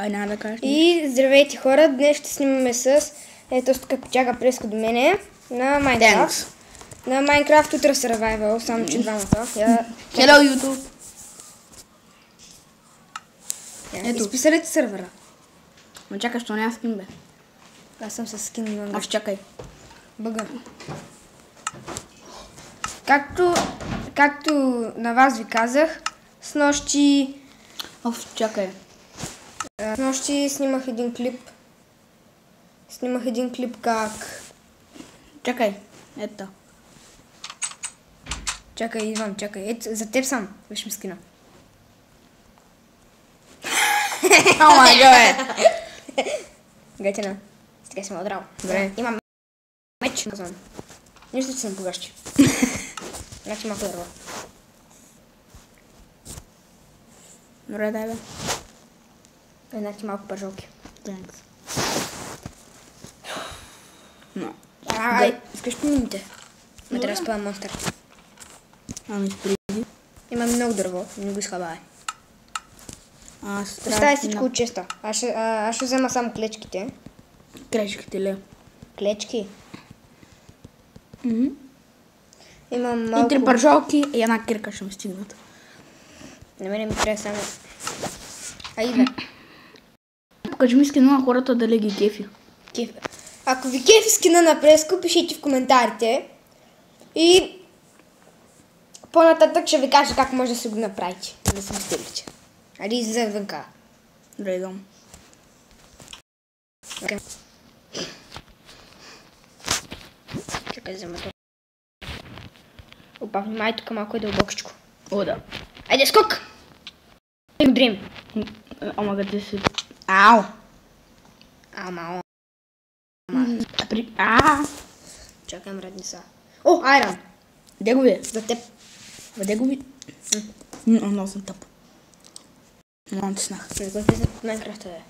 Няма да кажеш. И здравейте хора, днес ще снимаме с ето тук печага преско до мене на Майнкрафт. На Майнкрафт Ultra Survival, само че двамата. Hello YouTube! Ето. Изписали ти сървъра? Ма чакай, що няма скин, бе. Аз съм с скин на Аз чакай. бъга. Както на вас ви казах, с нощи Чакай. С нощи снимах един клип как... Чакай, ето. Чакай, идвам, чакай. Ето, за теб сам. Виж ми скина. О май гад! Гайтина. Сега си ме отрал. Добре. Имам меч на зон. Нищо, че съм погащи. Значи малко дърво. Добре, дай бе. Значи малко пържолки. Thanks. Ай, искаш помините. Ме трябва да спъвам монстър. Ами сприди. Имам много дърво, не го изхабавай. Аз Оставя всичко от честа. Аз ще взема само клечките. Клечките ли? Клечки? Имам малко... И 3 пържолки и една кирка ще ми стигнат. На мене ми трябва само... Айде. Покажи ми скина на хората дали ги кефи. Ако ви кефи скина на преско, пишете в коментарите. И по-нататък ще ви кажа как може да се го направите. Да се стилите. Али за вънка. Добре, идвам. Чакай да взема това. Опа, внимай, тук малко е дълбокичко. О, да. Айде, скок! Удрим. Омага ти си... Ау! Ама. Чакай, мредни са. О, айрон! Де го ви? За теб. Де го ви? Много съм тъп. Много тиснах. Не го влизат от Майнкрафта, бе.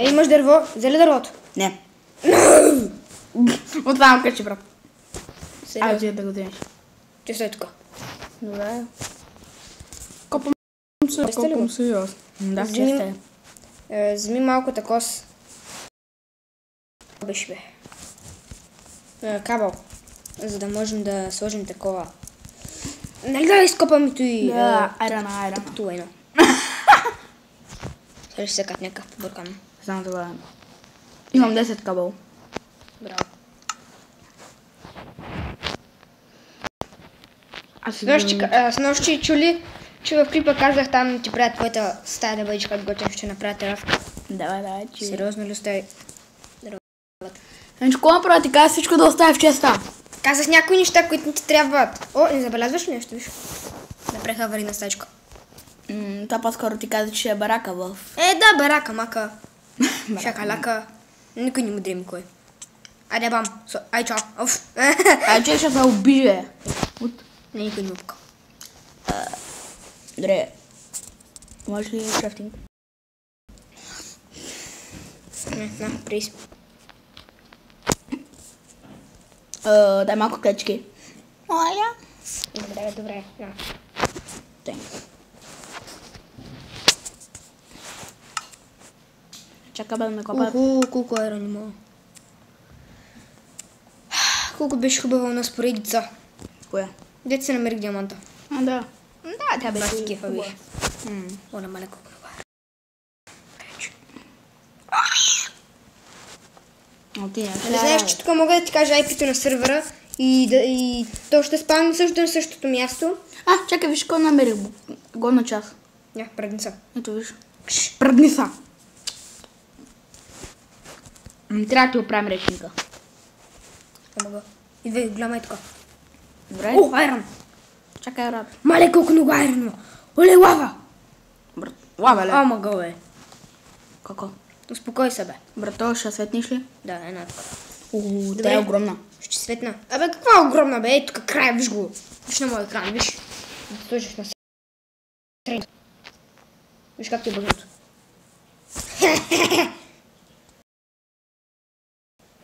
Имаш дърво. Взели дървото? Не. От това къче, брат. Сериозно. Айде да го вземеш. Че стой тук. Добре. Копам се и аз. Да, ще сте. Вземи малко такос. Беше, бе. Кабел. За да можем да сложим такова. Нали да изкопам и той... Да, айрана. Тъпто едно. Сега ще се кат някакъв побъркан. Знам това. Имам 10 кабел. Браво. С нощи чули, че в клипа казах там ти правят твоята стая да бъдеш как готвен, ще направя теравка. Давай, че... Сериозно ли остави? Значи, какво направя ти каза всичко да оставя в честа? Казах някои неща, които не ти трябват. О, не забелязваш ли нещо, виж? Направих аварийна стачка. Това по-скоро ти каза, че е барака в... Да, барака, мака. Шакалака. Никой не му дреми кой. Айде, бам. Ай, чао. Оф. Че ще се убие. Не, никой не му пука. Добре. Може ли крафтинг? На, прис. Дай малко клечки. Моля. Добре. На. Чакай да ме копат. Колко айрон има. Колко беше хубава на споредица. Коя? Дете се намерих диаманта. Да. Да, тя беше Бати кефа хубава. беше. Оля, мале колко хубава. Не знаеш, че тук мога да ти кажа IP-то на сървъра и то ще спавам също на същото място. Чакай, виж какво намерих. Годна час. Предница. Ето виж. Предница. Трябва да ти оправим речника. Мога. Идвай, гледаме тук. Добре. О, айрон! Чакай, рад. Мале колко много айрон. Оле, лава! Лава, ле. Мога, бе. Какво? Успокой се, бе. Брато, ще светниш ли? Да, една тук. Тя е огромна. Ще светна. Каква е огромна, бе? Ей, тук края, виж го. Виж на моя екран, виж. Да сложиш на средно. Виж как ти е бъгнато.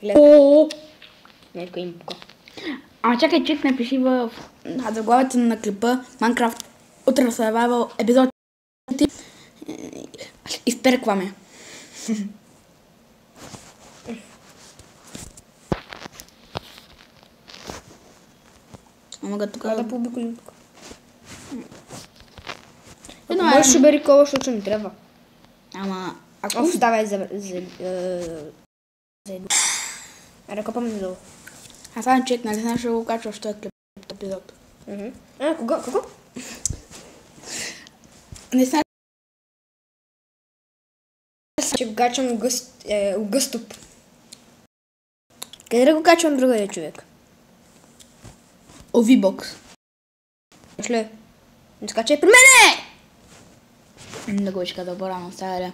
Не, тук има пука. Чакай, чек, напиши в заглавието на клипа Minecraft Ultra Survival епизод Изперкваме. Ама тук... Да пообиколим тук. Едно Можеш да бери кола, защото не трябва. Ама... Оф, давай за... Аре, копаме надолу. Аз само чек, нали знаеш, ще го качваш този клип епизод. Кого? Не знаеш... Че го качвам Огъстоп. Къде да го качвам другия човек? Овибокс. Шле. Не скачай при мене! Да го изказал по-рано, сега.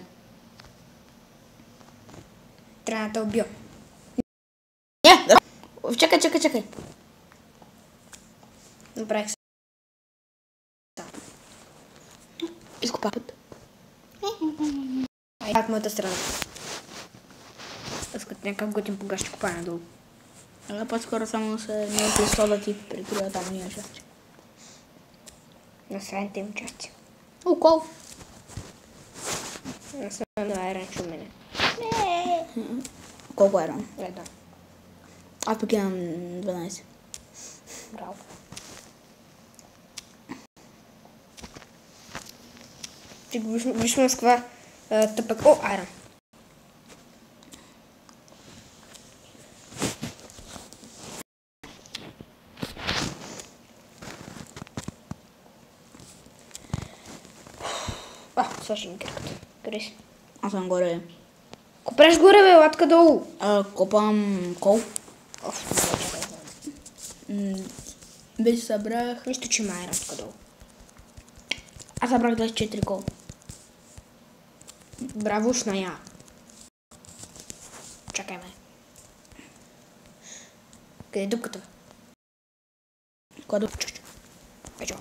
Трябва да те убия. Чакай. Направих се. Изкопа път. Ай, от моята страна. Искат някакъв готин погаш, ще копая надолу. Але по-скоро само се не е да ти прикрива там ние части. На сайните им части. Кол. На сайните на Айран ще мене. Колко е рано? Едно. Аз пък имам 12. Браво. Ти го виж Москва тъпък. О, Айран. Свърши ми криката. Къде си? Аз съм горе. Копреш горе, бе, латка долу. Копам кол. Оф, Вече събрах. нищо, че има Айран тук долу. Аз събрах 24 кол. Браво, шная. Чакай ме. Къде е дупката? Кой да... Ето.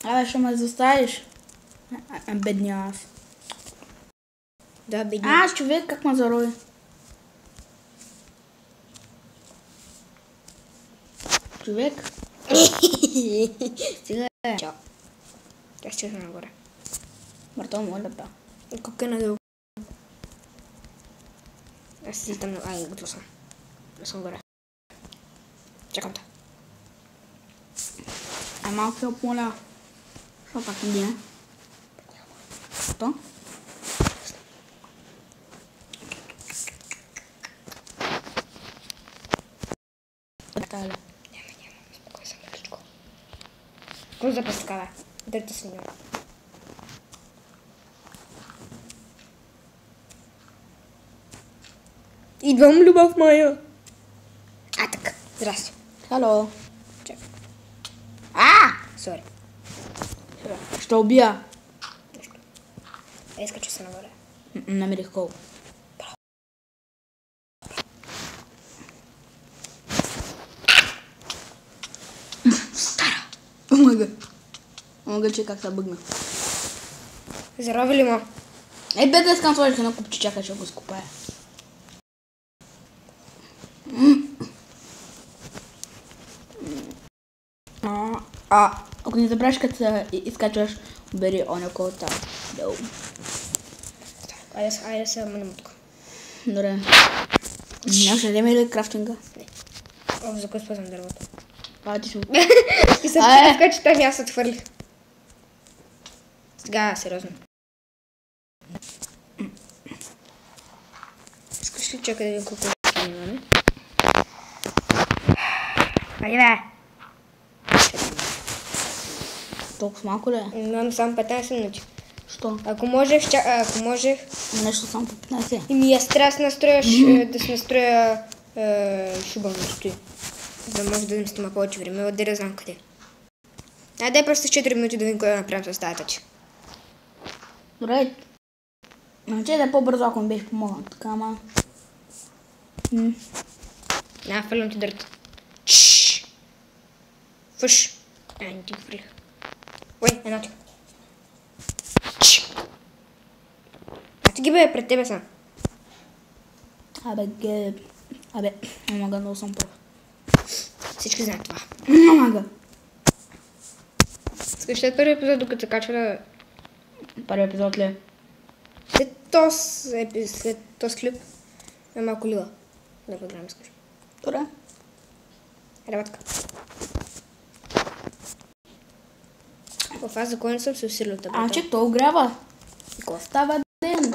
Абе, ще ме заставиш. Бедния аз. Да, бедния. Човек, как ме зарови? Човек? Сега е. Чао. Аз ще нагоре. Мъртво моля, да. Колко е надолу? Аз си там... Ай, готова съм. Да съм горе. Чакам те. Ай, малко се ополя. Що пак не е? Що? Няма. Спокой съм, мъжичко. Кой запас така, бе? Дърте си няма. Идвам, любов моя. Така. Здрасти. Хало. Чакай. Сори. Ще убия. Нещо. Изкача се нагоре. Намерих кол. Стара. Омага, че как се бъгна. Зарови ли му? Бе, да искам сложих едно купче, чакай, ще го скупая. Ако не забравиш, като се изкачваш, бери оня колта. Долу. Айде се мънем тук. Добре. Нямаше да вземе ли крафтинга? Не. О, за кой спазвам дървото? Ти ще... И се скачи там и аз се отвърли. Сега, сериозно. Искаш ли чакай да видим колко е имаме? Айде, бе! Толкова малко ли е? Имам само 15 минути. Що? Ако можех... Нещо само по 15. И ми аз трябва да се настроя, да се настроя шубаното й. За да може да им стима повече време, отде да знам къде. Дай просто 4 минути да видим кое да направим с стаята ти. Добре. Значи да е по-бързо, ако ми беше помогнал. Така, ама... Фърлям ти дърта. Чшш! Фъш! Не ти го фрих. Ой, едно ти. Ти ги бе пред тебе сам. Абе, омага, много съм прав. Всички знаят това. Омага. След първи епизод, докато се качва Първи епизод ли? след този клип е малко лила. Да го гледам, искаш. Добре. Ребатка. Аз за кой не съм се усилил таблета? Че то огрява. Какво? Става ден.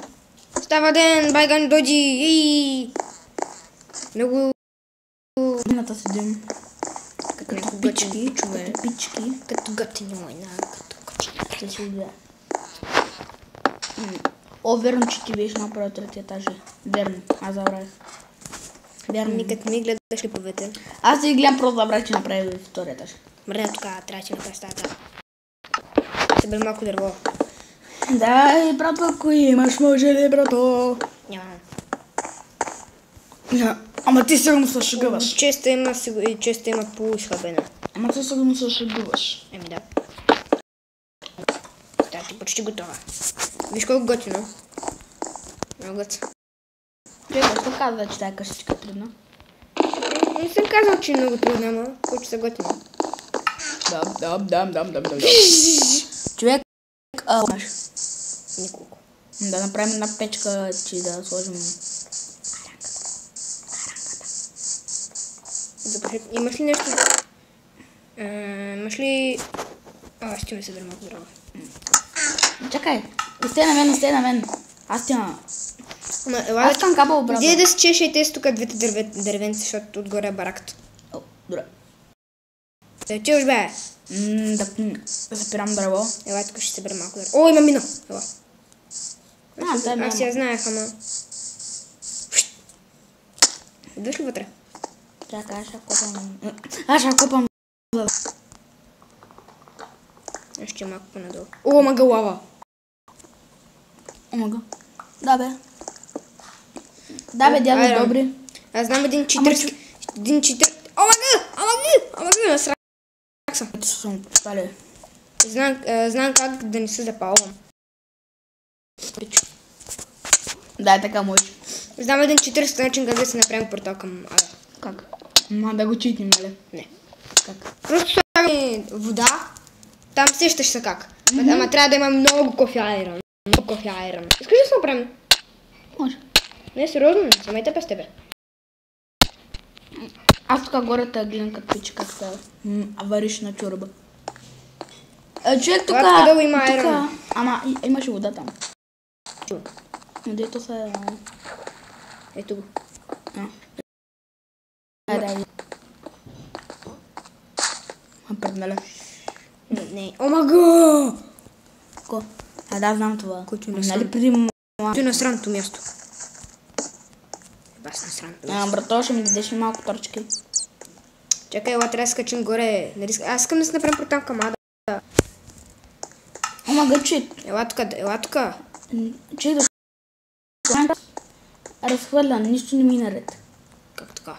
Става ден, байган дойди. Много... Мината седим. Като Пички. човек. Пички. Като готини война. Ще си отгледа. О, верно, че ти беше направил третия етаж. Верно, аз забравих. Верно. Никът ми гледаш ли повете? Аз си гледам, просто забравих, че направи втория етаж. Мръдна тук, трябва да си направи стаята. Събери малко дърво. Дай, братва, ако имаш, може ли, брато? Нямам. Ама ти сигурно се шегуваш. Често има полуизхабена. Ама ти сигурно се шегуваш. Еми да. Стаята е почти готова. Виж колко готино. Много готино. Чакай, защо казва, че тази къщичка е трудна? Не съм казал, че е много трудно, ама повече са готини. Да. Човек, имаш. Николко. Да направим една печка, че да сложим... Имаш ли нещо? Имаш ли... ще ми се дърма здраво. Чакай, сте на мен. Аз тя... Ела, Аз съм кабел обратно. Вие да си чешете с тук двете дървенци, защото отгоре е бараката. О, добре. Да чуш, бе! Да запирам дърво. Ела, тук ще събера малко дърво. О, има мина! Ела. Аз я знаех, ама... Идваш ли вътре? Чакай, аз ще копам. Ще малко по-надолу. О, мага лава! Омага. Да, бе. Да, бе, дядо, добри. Аз знам един читърски... Омага! Насрак съм. Ето съм поставили. Знам как да не се запалвам. Да, е така може. Знам един читърски начин как да се направим портал към Ада. Как? Ма да го читим, нали? Не. Как? Просто слагаме вода. Там сещаш се как. Ама трябва да има много кофе айрон. Искаш да се направим? Може. Не, сериозно, не съм ета без тебе. Аз тук горе те гледам като пича как става. Вариш на чорба. Човек тук... Къде има айрон? Ама имаше вода там. Чу. Дето се... Ето го. Айде. Предналя. Не. Омага! Ко? Да, знам това. Който Нали преди Той на сраното място. Бас на сраното място. Брато, ще ми дадеш ли малко торчки? Чакай, ела, трябва да скачим горе. Аз искам да се направим портал към Ада. Омага, чит. Ела тук. Чит да... Разхвърлян, нищо не ми наред. Как така?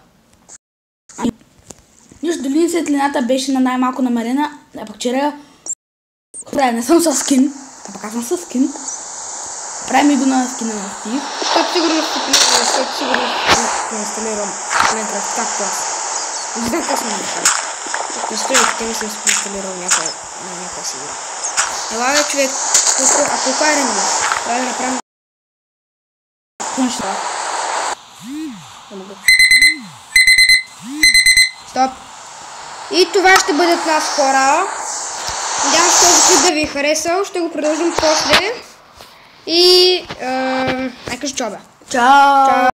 Нищо, дали светлината беше на най-малко намалена, а пък вчера... Добре, не съм със скин, а пък аз съм със скин. Правим го на скина на Стив. Защото сигурно ще инсталирам Minecraft, както аз. Не знам какво съм направил. Представете ми съм инсталирал някаква си игра. Ела бе, човек, а колко е рендо? Трябва да направим... Кончета. Стоп! И това ще бъде от нас, хора. Надявам се този клип да ви е харесал. Ще го продължим после. И... нека чао, бе. Чао!